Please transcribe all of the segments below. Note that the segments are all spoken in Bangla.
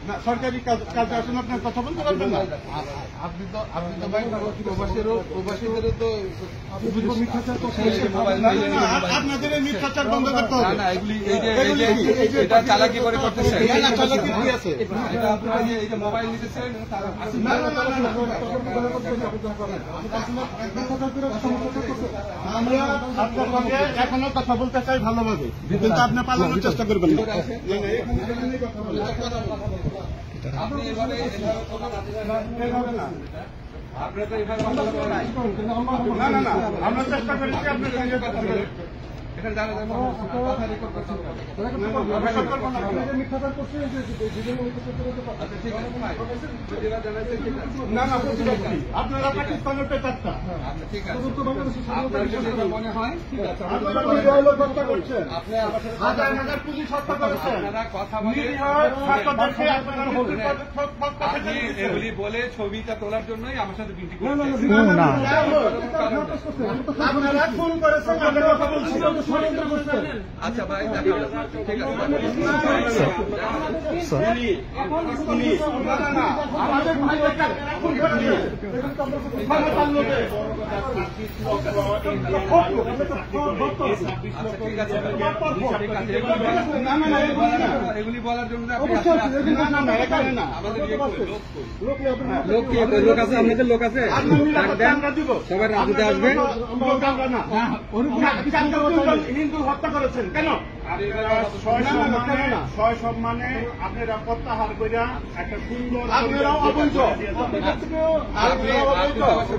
না সরকারি কাজে আসলে আপনার কথা বলতে পারবেন না। আপনি তো ভাই প্রবাসীদেরও তো আপনাদের এই মিথ্যাচার বন্ধ করতে হবে। না এগুলি এটা চালাকি করে করতেছে। চালাকি কি আছে? এই যে মোবাইল নিতেছেন আমরা আপনার সঙ্গে এখনো কথা বলতে চাই ভালোভাবে, কিন্তু আপনি পালানোর চেষ্টা করবেন না। আপনি এভাবে আপনার তো এভাবে না না না, আমরা চেষ্টা করেছি আপনার সঙ্গে কথা বলে। এখানে জানা যায় কথা রেকর্ড করছেন। না না, আপনারা পাকিস্তানের পেটারটা ঠিক আছে আপনার মনে হয় হত্যা করছেন, হাজার হাজার পুলিশ হত্যা করেছেন, আপনারা কথা বলে আপনি এগুলি বলে ছবিটা তোলার জন্যই আমার সাথে বিনতি করছেন। আপনারা খুন করেছেন, আমরা কথা বলছি। আচ্ছা ভাই ঠিক আছে এগুলি বলার জন্য লোক আছে, আপনাদের লোক আছে সবাই রাজুতে আসবে। হিন্দু হত্যা করেছেন কেন? ছয় সম্মানে আপনারা প্রত্যাহার করিয়া একটা সুন্দর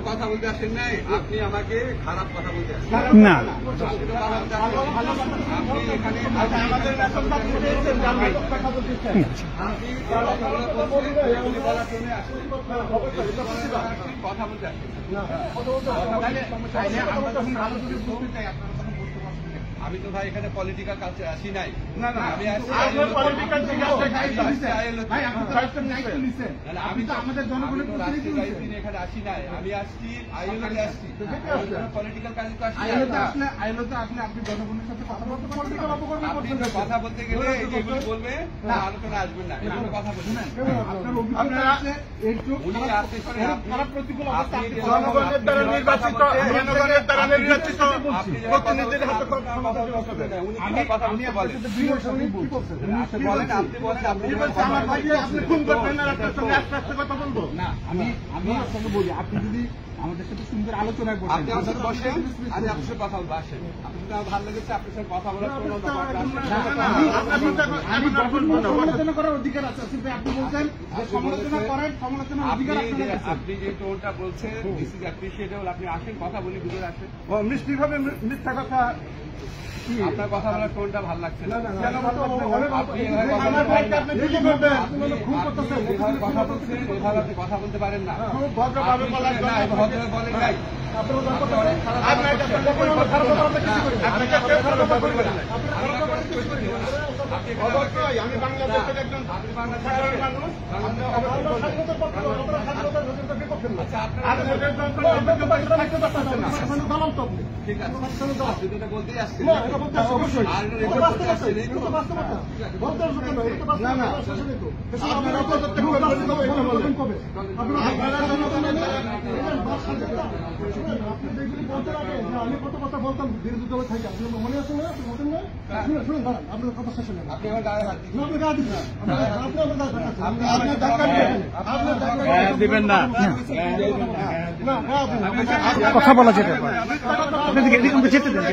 কথা বলতে আসেন নাই, আপনি আমাকে খারাপ কথা বলতে আসেন না। আপনি এখানে আমাদের কথা বলতে আসেন। আমি তো ভাই এখানে পলিটিক্যাল কালচার আসি নাই। না না, আমি আমি তো আমাদের জনগণের এখানে আসি নাই, আমি আসছি আইএলওতে আসছি পলিটিক্যাল কাজে তো আসি। আইএলওতে আসলে আপনি জনগণের সাথে কথা বলতে আপনি তো কথা বলতে গেলে এগুলি বলবে না, আলোচনা আসবেন না, এগুলো কথা বলবেন। জনগণের দ্বারা নির্বাচিত প্রতিনিধির হাতে আপনি খুন করবেন না, কথা বলবো না। আমি আপনাকে বলি, আপনি যদি আমাদের সাথে সুন্দর আলোচনা করবেন, আপনি আমার সাথে বসেন, আমি আপনার সাথে কথা বলবো। আসেন, আপনার সাথে আমার ভালো লেগেছে, আপনার সাথে কথা বলার সমালোচনা করার অধিকার আছে, কিন্তু আপনি বলছেন সমালোচনা করার সমালোচনার অধিকার আপনি যে টোনটা বলছেন দিস ইজ অ্যাপ্রিশিয়েটেবল। আপনি আসেন, কথা বলি, ভিতরে আসেন। মিষ্টি ভাবে মিথ্যা কথা আপনার কথা বলার টোনটা ভালো লাগছে না। আপনি কথা বলতে পারেন না, ভদ্রভাবে বলেন নাই। আমি বাংলাদেশের একজন সাধারণ মানুষ। ঠিক আছে, আপনি তো বলতেই আসছেন। না না, আমি কত কথা বলতাম বিরোধী দলে থাকি, আপনার মনে আছে না? আপনি বলতেন না? শুনুন দাঁড়ান, আপনার কথা শেষ হলেন। আপনি আমার গায়ে হাত দিবেন না, কথা বলা যেতে পারে। আপনাদেরকে যেতে দেন।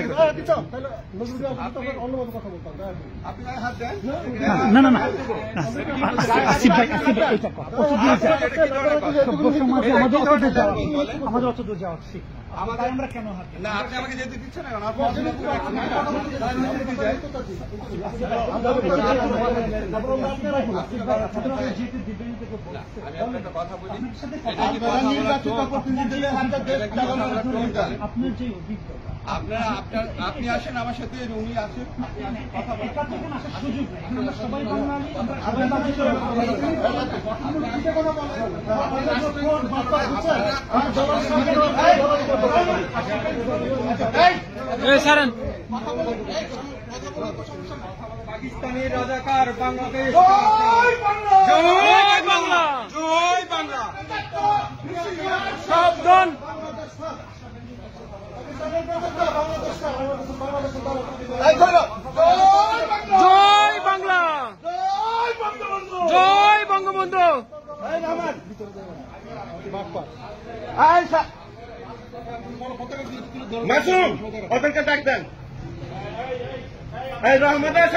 আপনি গায়ে হাত দেন। না না না, আসিফ ভাই এইটা আমাদের অত দূর যাওয়া ঠিক আমরা কেন হাত না, আপনি আমাকে যেতে দিচ্ছেন না। আমি একটা কথা বলি, আপনার যে অভিজ্ঞতা, আপনি আসেন আমার সাথে, উনি আসেন, কথা বলেন। সুযোগ নেই, আমরা সবাই বাঙালি। সারেন কথা বলে তো সমস্যা নেই। পাকিস্তানি রাজাকার বাংলাদেশ জয় বাংলা! জয় বাংলা! জয় বাংলা! সাবধান! বাংলাদেশ না। পাকিস্তানের রাজাকার বাংলাদেশ না। বাংলাদেশের দ্বারা এই ধরো। জয় বাংলা! জয় বাংলা! জয় বঙ্গবন্ধু! জয় বঙ্গবন্ধু! এই নামান। মাসুম ওদেরকে ডাক দেন। এই রহমতের